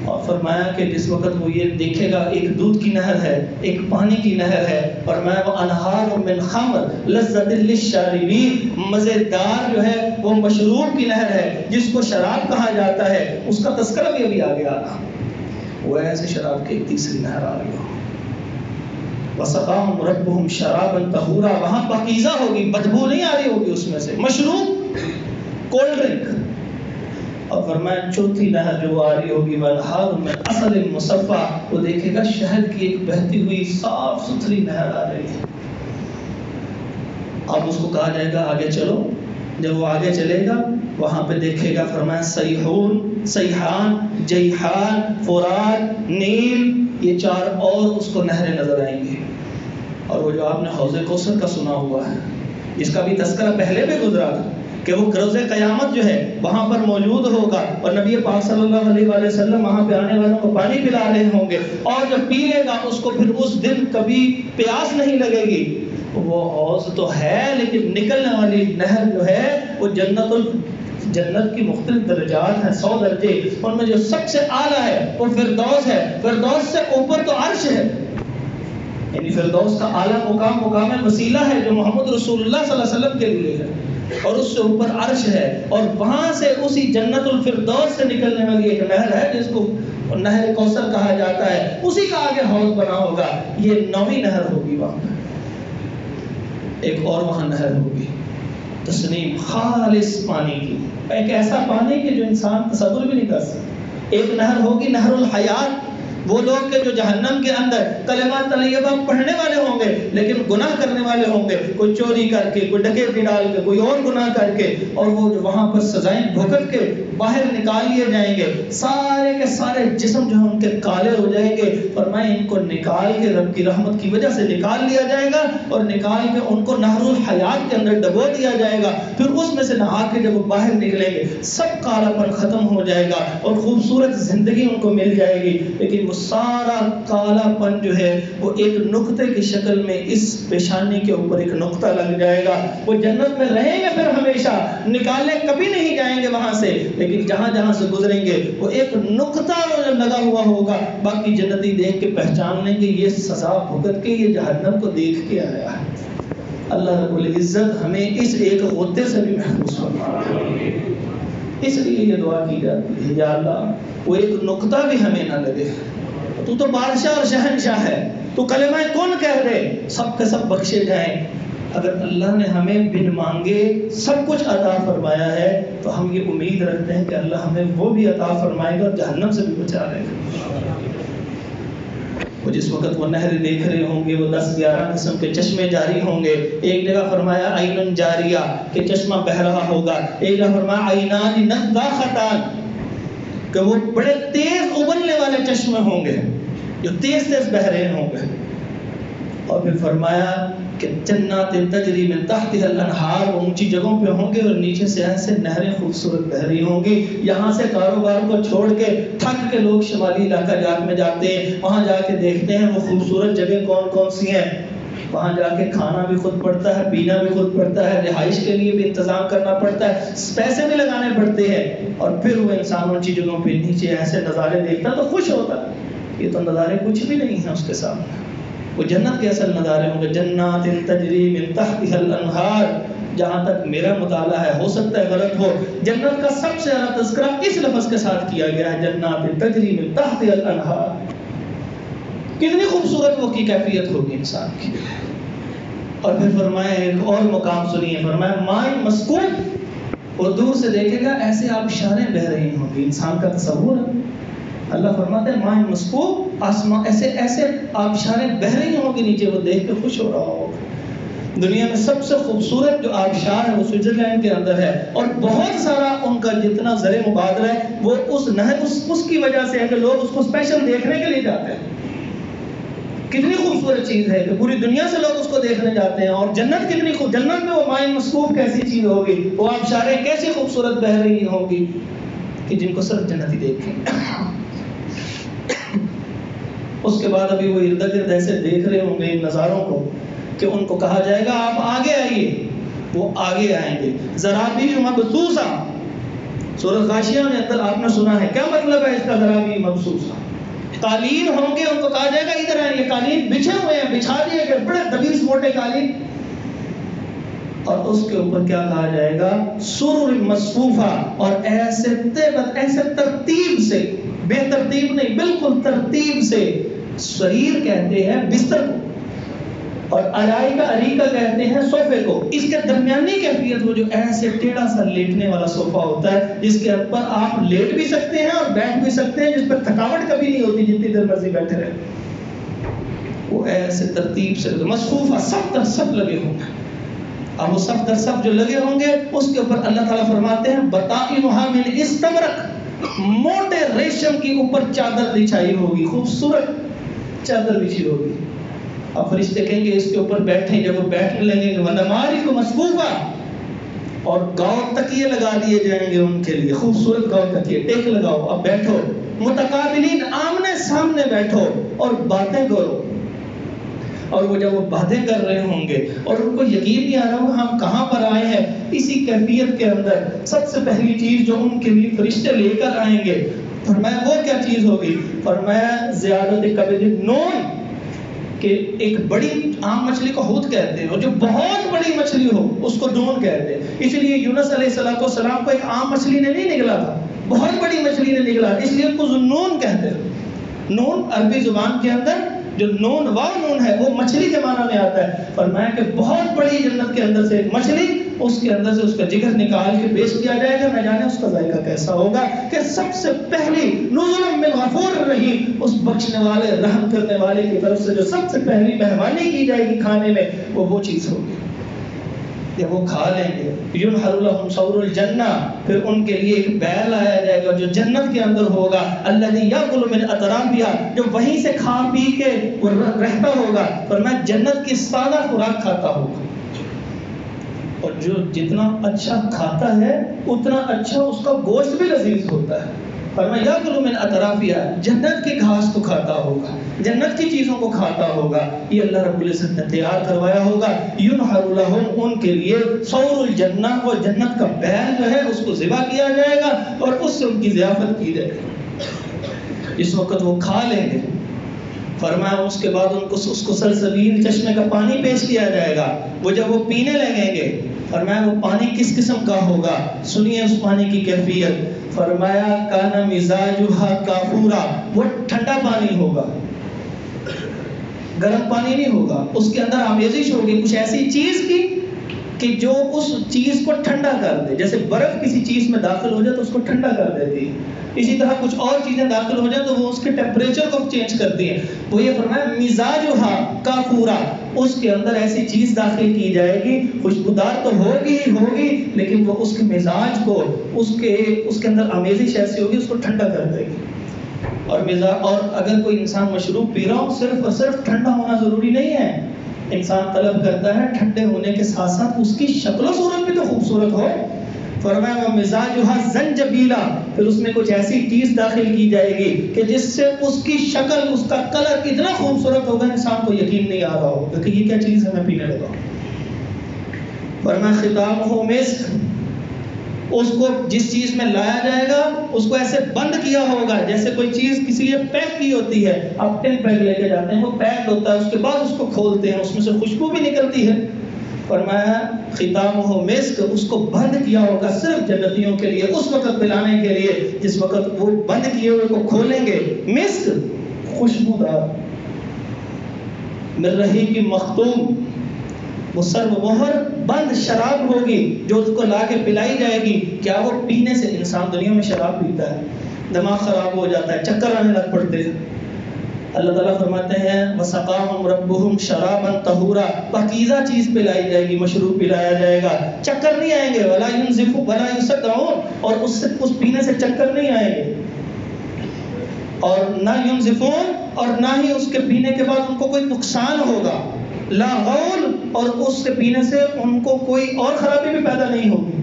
اور فرمایا کہ جس وقت وہ یہ دیکھے گا, ایک دودھ کی نہر ہے, ایک پانی کی نہر ہے. فرمایا وہ انہار من خمر لذت للشاربین, مزیدار جو ہے وہ مشروب کی نہر ہے جس کو شراب کہا جاتا ہے. اس کا تذکرہ بھی ابھی آگے آ رہا. وہ ایسے شراب کی ایک تیسری نہر آ رہی ہو. وَسَقَاهُمْ رَبُّهُمْ شَرَابًا طَهُورًا, وہاں پاکیزہ ہوگی, بدبو نہیں آ رہی ہوگی اس میں سے, مشروب, کولڈ ڈرنک. اور فرمایا چوتھی نہر جو آ رہی ہوگی وَانْهَارٌ مِّنْ عَسَلٍ مُّصَفًّى, وہ دیکھے گا شہد کی ایک بہتی ہوئی صاف ستھری نہر آ رہی ہے. اب اس کو کہا جائے گا آگے چلو. جب وہ آگے چلے گا وہاں پہ دیکھے گا, فرمایا سیحون, سیحان, جیحان, فرات, نیل, یہ 4 اور اس کو نہریں نظر آئیں گی. اور وہ جو آپ نے حوض کوثر کا سنا ہوا ہے, جس کا بھی تذکرہ پہلے بھی گزرا تھا کہ وہ روز قیامت جو ہے وہاں پر موجود ہوگا, اور نبی پاک صلی اللہ علیہ وآلہ وسلم وہاں پہ آنے والوں کو پانی پلا رہے ہوں گے, اور جب پی لے گا اس کو پھر اس دن کبھی پیاس نہیں لگے گی. وہ حوض تو ہے لیکن نکلنے والی نہر جو ہے وہ جنت کی مختلف درجات ہیں, 100 درجے. ان میں جو سب سے اعلیٰ ہے وہ فردوس ہے. فردوس سے اوپر تو عرش ہے, یعنی فردوس کا اعلیٰ مقام مقام وسیلہ ہے جو محمد رسول اللہ صلی اللہ علیہ وسلم کے لیے ہے, اور اس سے اوپر عرش ہے. اور وہاں سے اسی جنت الفردوس سے نکلنے والی ایک نہر ہے جس کو نہر کوثر کہا جاتا ہے, اسی کا آگے حوض بنا ہوگا. یہ 9ویں نہر ہوگی. وہاں ایک اور وہاں نہر ہوگی, تسنیم, خالص پانی کی, ایک ایسا پانی کہ جو انسان تصور بھی نہیں کر سکتا. ایک نہر ہوگی نہر الحیات, وہ لوگ کہ جو جہنم کے اندر کلمہ طیبہ پڑھنے والے ہوں گے لیکن گناہ کرنے والے ہوں گے, کوئی چوری کر کے, کوئی ڈکیتی ڈال کے, کوئی اور گناہ کر کے, اور وہ وہاں پر سزائیں بھگت کے باہر نکال لیے جائیں گے. سارے کے سارے جسم جو ہیں ان کے کالے ہو جائیں گے. فرمائے ان کو نکال کے رب کی رحمت کی وجہ سے نکال لیا جائے گا, اور نکال کے ان کو نہر الحیات کے اندر ڈبو دیا جائے گا. پھر اس میں سے نہا کے جب وہ باہر نکلیں گے سب کالا پن ختم ہو جائے گا اور خوبصورت زندگی ان کو مل جائے گی. لیکن وہ سارا کالا پن جو ہے وہ ایک نقطے کی شکل میں اس پیشانی کے اوپر ایک نقطہ لگ جائے گا. وہ جنت میں رہیں گے پھر ہمیشہ, نکالے کبھی نہیں جائیں گے وہاں سے, لیکن جہاں جہاں سے گزریں گے وہ ایک نقطہ لگا ہوا ہوگا. باقی جنتی دیکھ کے پہچان لیں گے یہ سزا بھگت کے یہ جہنم کو دیکھ کے آیا ہے. اللہ رب العزت ہمیں اس ایک غصے سے بھی محفوظ فرمائے. اس لیے یہ دعا کی جاتی ہے, یا اللہ وہ ایک نقطہ بھی ہمیں نہ لگے. تو بادشاہ اور شہنشاہ ہے, تو کلمہ کن کہہ دے, سب کے سب بخشے جائیں. اگر اللہ نے ہمیں بن مانگے سب کچھ عطا فرمایا ہے تو ہم یہ امید رکھتے ہیں کہ اللہ ہمیں وہ بھی عطا فرمائے گا اور جہنم سے بھی بچا لے گا. وہ جس وقت وہ نہر دیکھ رہے ہوں گے وہ 10-11 قسم کے چشمے جاری ہوں گے. ایک جگہ فرمایا عین جاریہ کہ چشمہ بہہ رہا ہوگا, ایک جگہ فرمایا عینان نضاختان کہ وہ بڑے تیز ابلنے والے چشمے ہوں گے جو تیز تیز بہہ رہے ہوں گے. اور پھر فرمایا کہ جنات تجری من تحتها الانہار, وہ اونچی جگہوں پہ ہوں گے اور نیچے سے ایسے نہریں خوبصورت بہہ رہی ہوں گی. یہاں سے کاروبار کو چھوڑ کے تھک کے لوگ شمالی علاقہ جات میں جاتے ہیں, وہاں جا کے دیکھتے ہیں وہ خوبصورت جگہ کون کون سی ہیں. وہاں جا کے کھانا بھی خود پڑتا ہے, پینا بھی خود پڑتا ہے, رہائش کے لیے بھی انتظام کرنا پڑتا ہے, پیسے بھی لگانے پڑتے ہیں. اور پھر وہ انسان اونچی جگہوں پہ نیچے ایسے نظارے دیکھتا تو خوش ہوتا. یہ تو نظارے کچھ بھی نہیں ہیں اس کے سامنے. وہ جنت کے اصل نظارے ہوں گے. جنات تجری من تحتها الانہار, جہاں تک میرا مطالعہ ہے، ہو سکتا ہے غلط ہو، جنت کا سب سے زیادہ تذکرہ اس لفظ کے ساتھ کیا گیا ہے، جنات تجری من تحتها الانہار۔ کتنی خوبصورت وہ کی کیفیت ہوگی انسان کی۔ اور پھر فرمایا ایک اور مقام سنیے، فرمایا ماء مسکوب، وہ دور سے دیکھے گا ایسے آبشاریں بہ رہی ہوں گی، انسان کا تصور ہے۔ اللہ فرماتے ہیں ماء مسکوب، آسمان ایسے ایسے آبشاریں بہ رہی ہوں گی نیچے، وہ دیکھ کے خوش ہو رہا ہوگا۔ دنیا میں سب سے خوبصورت جو آبشار ہے وہ سوئٹزرلینڈ کے اندر ہے، اور بہت سارا ان کا جتنا زر مبادلہ ہے وہ اس نہر اس کی وجہ سے ہے کہ لوگ اس کو اسپیشل دیکھنے کے لیے جاتے ہیں۔ کتنی خوبصورت چیز ہے کہ پوری دنیا سے لوگ اس کو دیکھنے جاتے ہیں۔ اور جنت کتنی جنت میں وہ ماء مسکوب کیسی چیز ہوگی، وہ آبشاریں کیسی خوبصورت بہ رہی ہوگی کہ جن کو صرف جنتی دیکھیں۔ اس کے بعد ابھی وہ ارد گرد ایسے دیکھ رہے ہوں گے ان نظاروں کو کہ ان کو کہا جائے گا آپ آگے آئیے، وہ آگے آئیں گے۔ ذرابی مبثوثہ، سورۃ غاشیہ میں اندر آپ نے سنا ہے، کیا مطلب ہے اس کا ذرابی مبثوثہ؟ قالین ہوں گے، ان کو کہا جائے گا ادھر آئیں، یہ قالین بچھے ہوئے ہیں، بچھا دیے گئے بڑے دبیز موٹے قالین، اور اس کے اوپر کیا کہا جائے گا؟ سرر مصفوفہ، اور ایسے ایسے ترتیب سے، بے ترتیب نہیں بالکل ترتیب سے، سریر کہتے ہیں بستر کو، اور ارائکہ اریکہ کہتے ہیں صوفے کو۔ اس کے درمیانی کیفیت وہ جو ایسے ٹیڑھا سا لیٹنے والا صوفہ ہوتا ہے جس کے اوپر آپ لیٹ بھی سکتے ہیں اور بیٹھ بھی سکتے ہیں، جس پر تھکاوٹ کبھی نہیں ہوتی جتنی دیر مرضی بیٹھے رہے، وہ ایسے ترتیب سے مصفوفہ صف در صف لگے ہوں گے۔ اب وہ صف در صف جو لگے ہوں گے اس کے اوپر اللہ تعالیٰ فرماتے ہیں بطائنها من استبرق، موٹے ریشم کی اوپر چادر بچھائی ہوگی، خوبصورت چادر بچھی ہوگی۔ اب فرشتے کہیں گے اس کے اوپر بیٹھیں، جب وہ بیٹھنے لگیں گے وَنَمَارِقُ مَصْفُوفَةٌ، اور گاؤں تکیے لگا دیے جائیں گے ان کے لیے، خوبصورت گاؤں تکیے، ٹیک لگاؤ، اب بیٹھو، متقابلین، آمنے سامنے بیٹھو اور باتیں کرو۔ اور وہ جب وہ باتیں کر رہے ہوں گے اور ان کو یقین نہیں آ رہا ہوگا ہم کہاں پر آئے ہیں، اسی کیفیت کے اندر سب سے پہلی چیز جو ان کے لیے فرشتے لے کر آئیں گے، فرمایا وہ کیا چیز ہوگی؟ فرمایا زیادت کبد نون، کہ ایک بڑی عام مچھلی کو حوت کہتے ہیں، اور جو بہت بڑی مچھلی ہو اس کو ڈون کہتے ہیں۔ اس لیے یونس علیہ السلام کو ایک عام مچھلی نے نہیں نگلا تھا، بہت بڑی مچھلی نے نگلا، اس لیے اس کو ذُنون کہتے ہیں۔ نون عربی زبان کے اندر جو نون واو نون ہے وہ مچھلی کے معنی میں آتا ہے۔ فرمایا کہ بہت بڑی جنت کے اندر سے ایک مچھلی، اس کے اندر سے اس کا جگر نکال کے پیش کیا جائے گا، نہ جانے اس کا ذائقہ کیسا ہوگا، کہ سب سے پہلی نزلا من غفور الرحیم، اس بخشنے والے رحم کرنے والے کی طرف سے جو سب سے پہلی مہمانی کی جائے گی کھانے میں، وہ چیز ہوگی۔ جب وہ کھا لیں گے ينحر لهم ثور الجنہ، پھر ان کے لیے ایک بیل لایا جائے گا جو جنت کے اندر ہوگا، الذی یاکل من اطرافها، جو وہیں سے کھا پی کے وہ رہتا ہوگا، فرمایا جنت کی سادہ خوراک کھاتا ہوگا، اور جو جتنا اچھا کھاتا ہے اتنا اچھا اس کا گوشت بھی لذیذ ہوتا ہے۔ فرمایا یاکل من اطرافها، جنت کی گھاس کو کھاتا ہوگا، جنت کی چیزوں کو کھاتا ہوگا، یہ اللہ رب العزت نے تیار کروایا ہوگا۔ ينحر لهم، ان کے لیے ثور الجنہ، وہ جنت کا بیل جو ہے اس کو ذبح کیا جائے گا اور اس سے ان کی ضیافت کی جائے گی۔ اس وقت وہ کھا لیں گے، فرمایا اس کے بعد ان کو اس کو سلسبیل چشمے کا پانی پیش کیا جائے گا، وہ جب وہ پینے لگیں گے، فرمایا وہ پانی کس قسم کا ہوگا، سنیے اس پانی کی کیفیت، فرمایا کانا مزاجھا کافورا، وہ ٹھنڈا پانی ہوگا، گرم پانی نہیں ہوگا، اس کے اندر آمیزش ہوگی کچھ ایسی چیز کی کہ جو اس چیز کو ٹھنڈا کر دے، جیسے برف کسی چیز میں داخل ہو جائے تو اس کو ٹھنڈا کر دیتی ہے، اسی طرح کچھ اور چیزیں داخل ہو جائیں تو وہ اس کے ٹیمپریچر کو چینج کرتی ہیں۔ وہ یہ فرمایا مزاجھا کافورا، اس کے اندر ایسی چیز داخل کی جائے گی، خوشبودار تو ہوگی ہی ہوگی، لیکن وہ اس کے مزاج کو، اس کے اندر آمیزش ایسی ہوگی اس کو ٹھنڈا کر دے گی۔ اور اگر کوئی انسان مشروب پی رہا ہو، صرف اور صرف ٹھنڈا ہونا ضروری نہیں ہے، انسان طلب کرتا ہے ٹھنڈے ہونے کے ساتھ ساتھ اس کی شکل و صورت بھی تو خوبصورت ہو۔ فرمایا وہ مزاجھا زنجبیلا، پھر اس میں کچھ ایسی چیز داخل کی جائے گی کہ جس سے اس کی شکل، اس کا کلر اتنا خوبصورت ہوگا انسان کو یقین نہیں آ رہا ہوگا کہ یہ کیا چیز ہے میں پینے لگا۔ فرمایا ختامہ مسک، اس کو جس چیز میں لایا جائے گا اس کو ایسے بند کیا ہوگا جیسے کوئی چیز کسی لیے پیک کی ہوتی ہے، آپ ٹن پیک لے کے جاتے ہیں وہ پیک ہوتا ہے، اس کے بعد اس کو کھولتے ہیں، اس میں سے خوشبو بھی نکلتی ہے، فرمایا ختامہ مسک، اس کو بند کیا ہوگا صرف جنتیوں کے لیے اس وقت پلانے کے لیے جس وقت وہ بند کیے ہوئے کو کھولیں گے. مسک خوشبودار، من رحیق مختوم، وہ سرو مہر بند شراب ہوگی جو اس کو لا کے پلائی جائے گی. کیا وہ پینے سے انسان دنیا میں شراب پیتا ہے دماغ خراب ہو جاتا ہے، چکر آنے لگ پڑتے ہیں. اللہ تعالیٰ فرماتے ہیں وَسَقَاهُمْ رَبُّهُمْ شَرَابًا طَهُورًا، پاکیزہ چیز پلائی جائے گی، مشروب پلایا جائے گا، چکر نہیں آئیں گے. وَلَا يُنزِفُ وَلَا يُصَدَّعُونَ، اور اس پینے سے چکر نہیں آئیں گے. اور نہ يُنزِفُونَ، اور نہ ہی اس کے پینے کے بعد ان کو کوئی نقصان ہوگا. لا غول، اور اس کے پینے سے ان کو کوئی اور خرابی بھی پیدا نہیں ہوگی.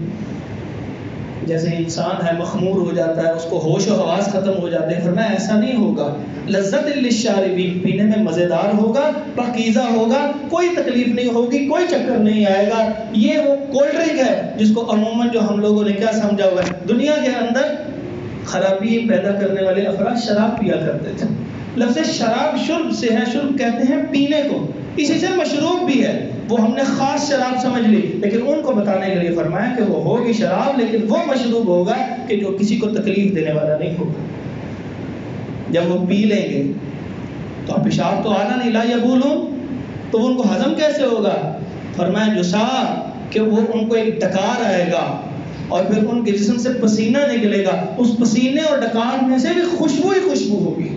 جیسے انسان ہے مخمور ہو جاتا ہے، اس کو ہوش و حواس ختم ہو جاتے ہیں، فرمایا ایسا نہیں ہوگا. لذت للشاربین، پینے میں مزیدار ہوگا، پاکیزہ ہوگا، کوئی تکلیف نہیں ہوگی، کوئی چکر نہیں آئے گا. یہ وہ کولڈ ڈرنک ہے جس کو عموماً جو ہم لوگوں نے کیا سمجھا ہوا ہے، دنیا کے اندر خرابی پیدا کرنے والے افراد شراب پیا کرتے تھے. لفظ شراب شرب سے ہے، شرب کہتے ہیں پینے کو، اسی سے مشروب بھی ہے. وہ ہم نے خاص شراب سمجھ لی، لیکن ان کو بتانے کے لیے فرمایا کہ وہ ہوگی شراب لیکن وہ مشروب ہوگا کہ جو کسی کو تکلیف دینے والا نہیں ہوگا. جب وہ پی لیں گے تو پیشاب تو آنا نہیں، لا یبولون، تو ان کو ہضم کیسے ہوگا؟ فرمایا جسا، کہ وہ ان کو ایک ڈکار آئے گا اور پھر ان کے جسم سے پسینہ نکلے گا، اس پسینے اور ڈکار میں سے بھی خوشبو ہی خوشبو ہوگی.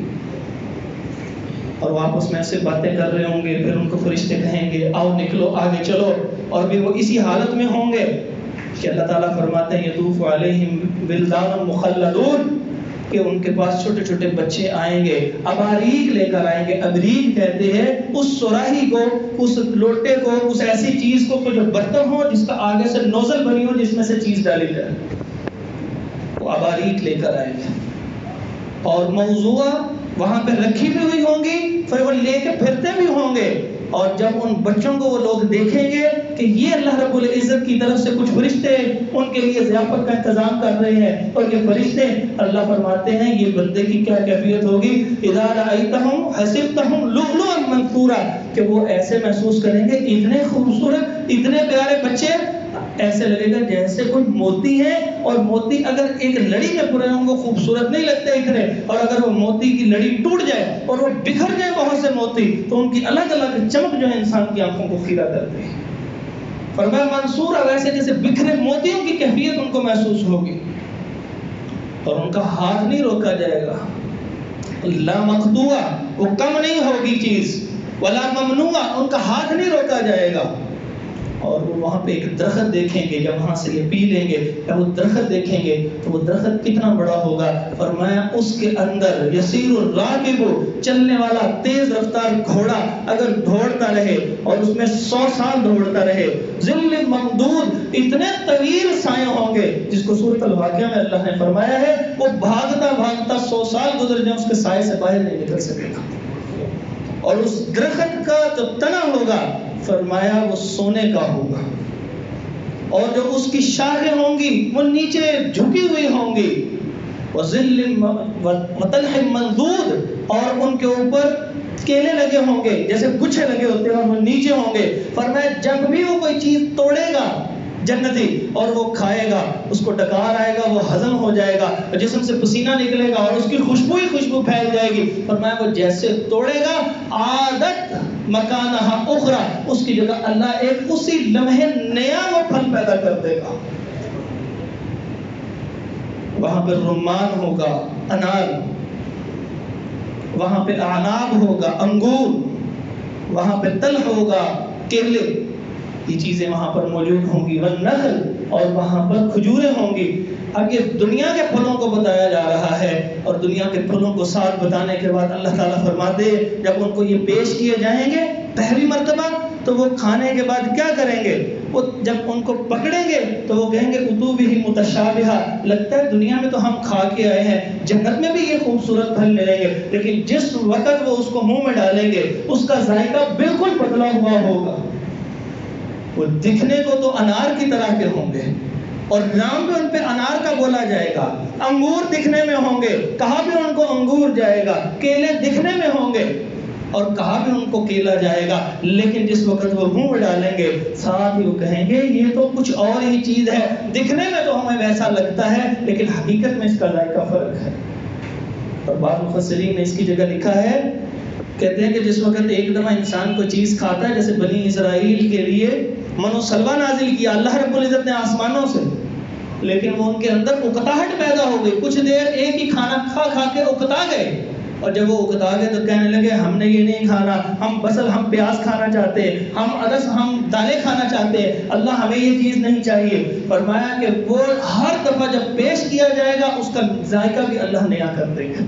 اور وہ آپس میں ایسے باتیں کر رہے ہوں گے، پھر ان کو فرشتے کہیں گے آؤ نکلو آگے چلو، اور پھر وہ اسی حالت میں ہوں گے کہ اللہ تعالیٰ فرماتے ہیں یطوف علیہم ولدان مخلدون، کہ ان کے پاس چھوٹے چھوٹے بچے آئیں گے، اباریک لے کر آئیں گے. ابریک کہتے ہیں اس سراہی کو، اس لوٹے کو، اس ایسی چیز کو جو برتن ہو جس کا آگے سے نوزل بنی ہو جس میں سے چیز ڈالی جائے، وہ اباریک لے کر آئیں گے. اور موضوع وہاں پہ رکھی بھی ہوئی ہوں گی، پھر وہ لے کے پھرتے بھی ہوں گے. اور جب ان بچوں کو وہ لوگ دیکھیں گے کہ یہ اللہ رب العزت کی طرف سے کچھ فرشتے ان کے لیے ضیافت کا انتظام کر رہے ہیں، اور یہ فرشتے اللہ فرماتے ہیں یہ بندے کی کیا کیفیت ہوگی، اذا رأیتہم حسبتہم لؤلؤا منثورا، کہ وہ ایسے محسوس کریں گے اتنے خوبصورت اتنے پیارے بچے، ایسے لگے گا جیسے کوئی موتی ہے. اور موتی اگر ایک لڑی میں پورے ہوں گے خوبصورت نہیں لگتے اتنے، اور اگر وہ موتی کی لڑی ٹوٹ جائے اور وہ بکھر جائے بہت سے موتی تو ان کی الگ الگ چمک جو ہے انسان کی آنکھوں کو خیرہ کرتی ہے. فرمایا منصورہ، ویسے جیسے بکھرے موتیوں کی کیفیت ان کو محسوس ہوگی. اور ان کا ہاتھ نہیں روکا جائے گا، لا مقطوعہ، وہ کم نہیں ہوگی چیز، ولا ممنوعہ، ان کا ہاتھ نہیں روکا جائے گا. اور وہ وہاں پہ ایک درخت دیکھیں گے، جب وہاں سے یہ پی لیں گے جب وہ درخت دیکھیں گے تو وہ درخت کتنا بڑا ہوگا. فرمایا اس کے اندر یسیر الراکب، چلنے والا تیز رفتار گھوڑا اگر دوڑتا رہے اور اس میں 100 سال دوڑتا رہے، ظل ممدود، اتنے طویل سائے ہوں گے جس کو سورۃ الواقعہ میں اللہ نے فرمایا ہے وہ بھاگتا بھاگتا 100 سال گزر جائیں اس کے سائے سے باہر نہیں نکل سکے گا. اور اس درخت کا جو تنا ہوگا فرمایا وہ سونے کا ہوگا، اور جو اس کی شاخیں ہوں گی وہ نیچے جھکی ہوئی ہوں گی. وَظِلٍّ وَطَلْحٍ مَنْضُودٍ، اور ان کے اوپر کیلے لگے ہوں گے جیسے گچھے لگے ہوتے ہیں اور وہ نیچے ہوں گے. فرمایا جب بھی وہ کوئی چیز توڑے گا جنتی اور وہ کھائے گا اس کو ڈکار آئے گا، وہ ہضم ہو جائے گا، جسم سے پسینہ نکلے گا اور اس کی خوشبو ہی خوشبو پھیل جائے گی. فرمایا وہ جیسے توڑے گا عادت مکانہا اخرى، اس کی جگہ اللہ ایک اسی لمحے نیا وہ پھل پیدا کر دے گا. وہاں پہ رمان ہوگا، انار، وہاں پہ اعناب ہوگا، انگور، وہاں پہ تلخ ہوگا، کیلے، یہ چیزیں وہاں پر موجود ہوں گی. والنخل، اور وہاں پر کھجوریں ہوں گی. اب یہ دنیا کے پھلوں کو بتایا جا رہا ہے، اور دنیا کے پھلوں کو ساتھ بتانے کے بعد اللہ تعالیٰ فرماتے جب ان کو یہ پیش کیے جائیں گے پہلی مرتبہ تو وہ کھانے کے بعد کیا کریں گے، وہ جب ان کو پکڑیں گے تو وہ کہیں گے اتوبہ متشابہہ، لگتا ہے دنیا میں تو ہم کھا کے آئے ہیں، جنت میں بھی یہ خوبصورت پھل ملیں گے، لیکن جس وقت وہ اس کو منہ میں ڈالیں گے اس کا ذائقہ بالکل بدلا ہوا ہوگا. وہ دکھنے کو تو انار کی طرح کے ہوں گے اور نام بھی ان پہ انار کا بولا جائے گا. انگور دکھنے میں ہوں گے، کہا بھی ان کو انگور جائے گا. کیلے دکھنے میں ہوں گے اور کہا بھی ان کو کیلا جائے گا، لیکن جس وقت وہ منہ میں ڈالیں گے ساتھ ہی وہ کہیں گے یہ تو کچھ اور ہی چیز ہے، دکھنے میں تو ہمیں ویسا لگتا ہے لیکن حقیقت میں اس کا ذائقہ فرق ہے۔ اور بعض مفسرین نے اس کی جگہ لکھا ہے، کہتے ہیں کہ جس وقت ایک دفعہ انسان کوئی چیز کھاتا ہے، جیسے بنی اسرائیل کے لیے من و سلوہ نازل کیا اللہ رب العزت نے آسمانوں سے، لیکن وہ ان کے اندر اکتاہٹ پیدا ہو گئی، کچھ دیر ایک ہی کھانا کھا کے اکتا گئے، اور جب وہ اکتا گئے تو کہنے لگے ہم نے یہ نہیں کھانا، ہم پیاز کھانا چاہتے ہیں، ہم دالیں کھانا چاہتے ہیں، اللہ ہمیں یہ چیز نہیں چاہیے۔ فرمایا کہ وہ ہر دفعہ جب پیش کیا جائے گا اس کا ذائقہ بھی اللہ نیا کر دے گا۔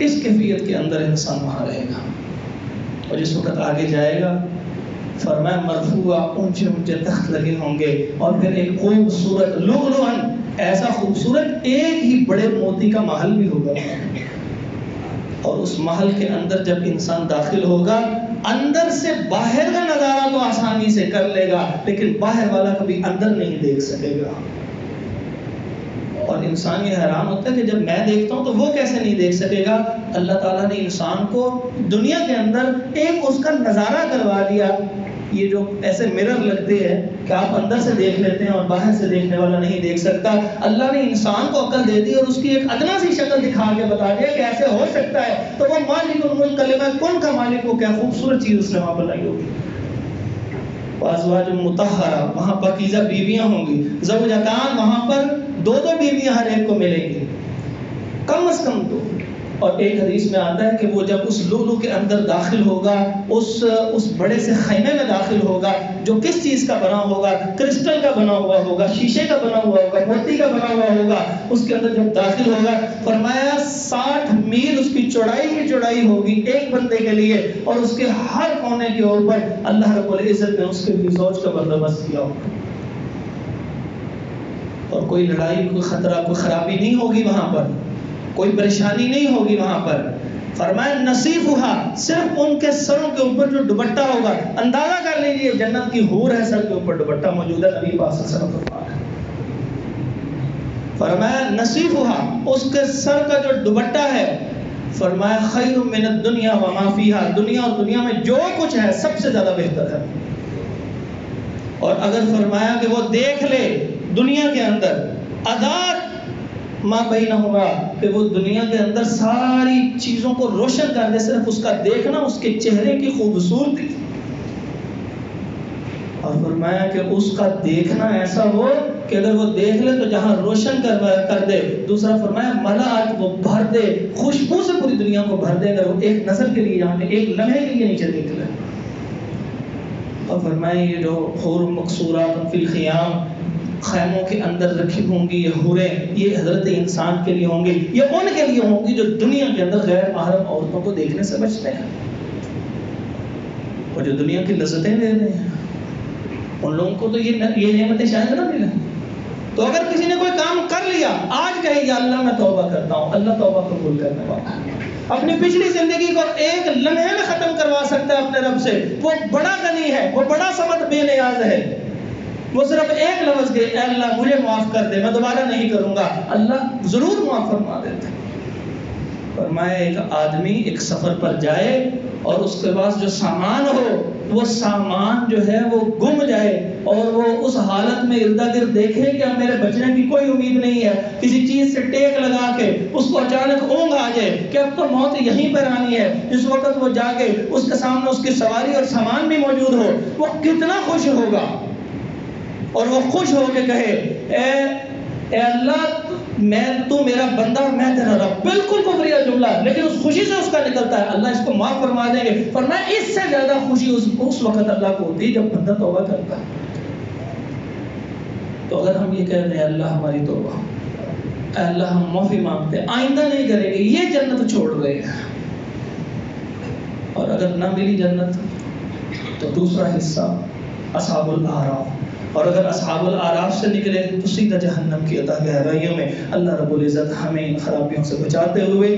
اس کیفیت کے اندر انسان وہاں رہے گا، اور جس وقت آگے جائے گا فرمایا مرفوع اونچے اونچے تخت لگے ہوں گے، اور پھر ایک خوبصورت لؤلؤاً، ایسا خوبصورت ایک ہی بڑے موتی کا محل بھی ہوگا، اور اس محل کے اندر جب انسان داخل ہوگا اندر سے باہر کا نظارہ تو آسانی سے کر لے گا، لیکن باہر والا کبھی اندر نہیں دیکھ سکے گا۔ اور انسان یہ حیران ہوتا ہے کہ جب میں دیکھتا ہوں تو وہ کیسے نہیں دیکھ سکے گا؟ اللہ تعالیٰ نے انسان کو دنیا کے اندر ایک اس کا نظارہ کروا دیا، یہ جو ایسے مرر لگتے ہیں کہ آپ اندر سے دیکھ لیتے ہیں اور باہر سے دیکھنے والا نہیں دیکھ سکتا، اللہ نے انسان کو عقل دے دی اور اس کی ایک ادنا سی شکل دکھا کے بتا دیا کہ ایسے ہو سکتا ہے، تو وہ مالک الملک کلمہ کن کا مالک، وہ کیا خوبصورت چیز اس نے وہاں بنائی ہوگی۔ وازواج مطہرہ، وہاں پاکیزہ بیویاں ہوں گی، زوجتان، وہاں پر دو بیویاں ہر ایک کو ملیں گی، کم از کم دو۔ اور ایک حدیث میں آتا ہے کہ وہ جب اس لؤلؤ کے اندر داخل ہوگا، اس بڑے سے خیمے میں داخل ہوگا جو کس چیز کا بنا ہوگا؟ کرسٹل کا بنا ہوا ہوگا، شیشے کا بنا ہوا ہوگا، موتی کا بنا ہوا ہوگا، اس کے اندر جب داخل ہوگا فرمایا 60 میل اس کی چوڑائی کی چوڑائی ہوگی ایک بندے کے لیے، اور اس کے ہر کونے کے اوپر اللہ رب العزت نے اس کے لیے زوج کا بندوبست کیا ہوگا، اور کوئی لڑائی، کوئی خطرہ، کوئی خرابی نہیں ہوگی وہاں پر، کوئی پریشانی نہیں ہوگی وہاں پر۔ فرمایا نصیفھا، صرف ان کے سروں کے اوپر جو دوپٹہ ہوگا، اندازہ کر لیجئے جنت کی حور ہے، سر کے اوپر دوپٹہ موجود ہے، نبی پاک صلی اللہ علیہ وسلم فرمایا، فرمایا نصیفھا، اس کے سر کا جو دوپٹہ ہے، فرمایا خیر من الدنیا وما فیہا، دنیا اور دنیا میں جو کچھ ہے سب سے زیادہ بہتر ہے۔ اور اگر فرمایا کہ وہ دیکھ لے دنیا کے اندر اذات ما بینہما، کہ وہ دنیا کے اندر ساری چیزوں کو روشن کر دے، صرف اس کا دیکھنا، اس کے چہرے کی خوبصورتی، اور فرمایا کہ اس کا دیکھنا ایسا ہو کہ اگر وہ دیکھ لے تو جہاں روشن کر دے، دوسرا فرمایا ملأت، وہ بھر دے، خوشبو سے پوری دنیا کو بھر دے اگر وہ ایک نظر کے لیے یہاں ایک لمحے کے لیے نیچے دیکھ لے۔ اور فرمایا یہ جو حور مقصورات فی الخیام، خیموں کے اندر رکھی ہوں گی یہ حوریں، یہ حضرت انسان کے لیے ہوں گی، یہ ان کے لیے ہوں گی جو دنیا کے اندر غیر محرم عورتوں کو دیکھنے سے بچتے ہیں اور جو دنیا کی لذتیں لے رہے ہیں، ان لوگوں کو تو یہ نعمتیں شاید نہ ملیں۔ تو اگر کسی نے کوئی کام کر لیا، آج کہے یا اللہ میں توبہ کرتا ہوں، اللہ توبہ قبول کرنے والا ہے، اپنی پچھلی زندگی کو ایک لمحے میں ختم کروا سکتا ہے اپنے رب سے، وہ بڑا غنی ہے، وہ بڑا سمد بے نیاز ہے، وہ صرف ایک لفظ کے اے اللہ مجھے معاف کر دے، میں دوبارہ نہیں کروں گا، اللہ ضرور معاف فرما دیتے۔ فرمایا ایک آدمی ایک سفر پر جائے اور اس کے پاس جو سامان ہو وہ سامان جو ہے وہ گم جائے اور وہ اس حالت میں ارد گرد دیکھے کہ اب میرے بچنے کی کوئی امید نہیں ہے، کسی چیز سے ٹیک لگا کے اس کو اچانک اونگ آ جائے کہ اب تو موت یہیں پر آنی ہے، اس وقت وہ جا کے اس کے سامنے اس کی سواری اور سامان بھی موجود ہو، وہ کتنا خوش ہوگا، اور وہ خوش ہو کے کہے اے اللہ تو میرا بندہ اور میں تیرا رب، بالکل کفریہ جملہ، لیکن اس خوشی سے اس کا نکلتا ہے اللہ اس کو معاف فرما دیں گے۔ فرمایا اس سے زیادہ خوشی اس وقت اللہ کو ہوتی ہے جب بندہ توبہ کرتا ہے۔ تو اگر ہم یہ کہہ رہے ہیں اللہ ہماری توبہ، اے اللہ ہم معافی مانگتے ہیں، آئندہ نہیں کریں گے، یہ جنت چھوڑ رہے ہیں، اور اگر نہ ملی جنت تو دوسرا حصہ اصحاب الاعراف، اور اگر اصحاب الاعراف سے نکلے تو سیدھا جہنم کی عطا گہرائیوں میں۔ اللہ رب العزت ہمیں ان خرابیوں سے بچاتے ہوئے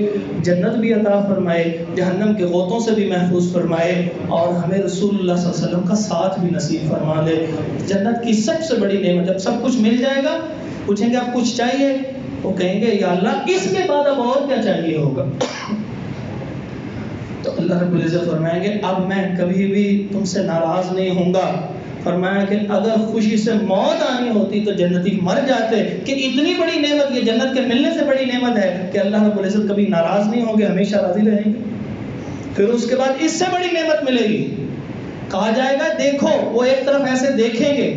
جنت بھی عطا فرمائے، جہنم کے غوطوں سے بھی محفوظ فرمائے، اور ہمیں رسول اللہ صلی اللہ علیہ وسلم کا ساتھ بھی نصیب فرما دے۔ جنت کی سب سے بڑی نعمت، جب سب کچھ مل جائے گا پوچھیں گے اب کچھ چاہیے، وہ کہیں گے یا اللہ اس کے بعد اب اور کیا چاہیے ہوگا، تو اللہ رب العزت فرمائیں گے اب میں کبھی بھی تم سے ناراض نہیں ہوں گا. فرمایا کہ اگر خوشی سے موت آنی ہوتی تو جنتی مر جاتے, کہ اتنی بڑی نعمت, یہ جنت کے ملنے سے بڑی نعمت ہے کہ اللہ رب العزت کبھی ناراض نہیں ہوں گے, ہمیشہ راضی رہیں گے. پھر اس کے بعد اس سے بڑی نعمت ملے گی, کہا جائے گا دیکھو, وہ ایک طرف ایسے دیکھیں گے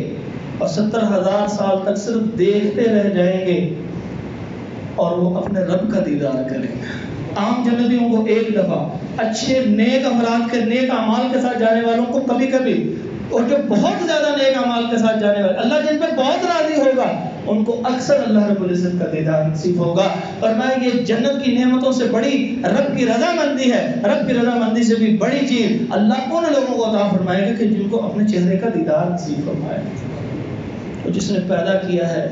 اور 70,000 سال تک صرف دیکھتے رہ جائیں گے اور وہ اپنے رب کا دیدار کریں گے. عام جنتیوں کو ایک دفعہ, اچھے نیک افراد کے نیک اعمال کے ساتھ جانے والوں کو کبھی کبھی, اور جو بہت زیادہ نیک اعمال کے ساتھ جانے والے, اللہ جن پہ بہت راضی ہوگا, ان کو اکثر اللہ رب العزت کا دیدار نصیب ہوگا. فرمایا یہ جنت کی نعمتوں سے بڑی رب کی رضامندی ہے. رب کی رضامندی سے بھی بڑی چیز اللہ ان لوگوں کو عطا فرمائے گا کہ جن کو اپنے چہرے کا دیدار نصیب فرمائے. تو جس نے پیدا کیا ہے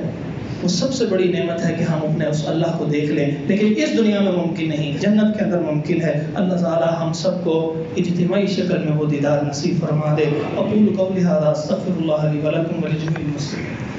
وہ سب سے بڑی نعمت ہے کہ ہم اپنے اس اللہ کو دیکھ لیں, لیکن اس دنیا میں ممکن نہیں, جنت کے اندر ممکن ہے. اللہ تعالی ہم سب کو اجتماعی شکل میں وہ دیدار نصیب فرما دے. اقول قولی ھذا استغفر اللہ لی ولکم ولجميع المسلمین.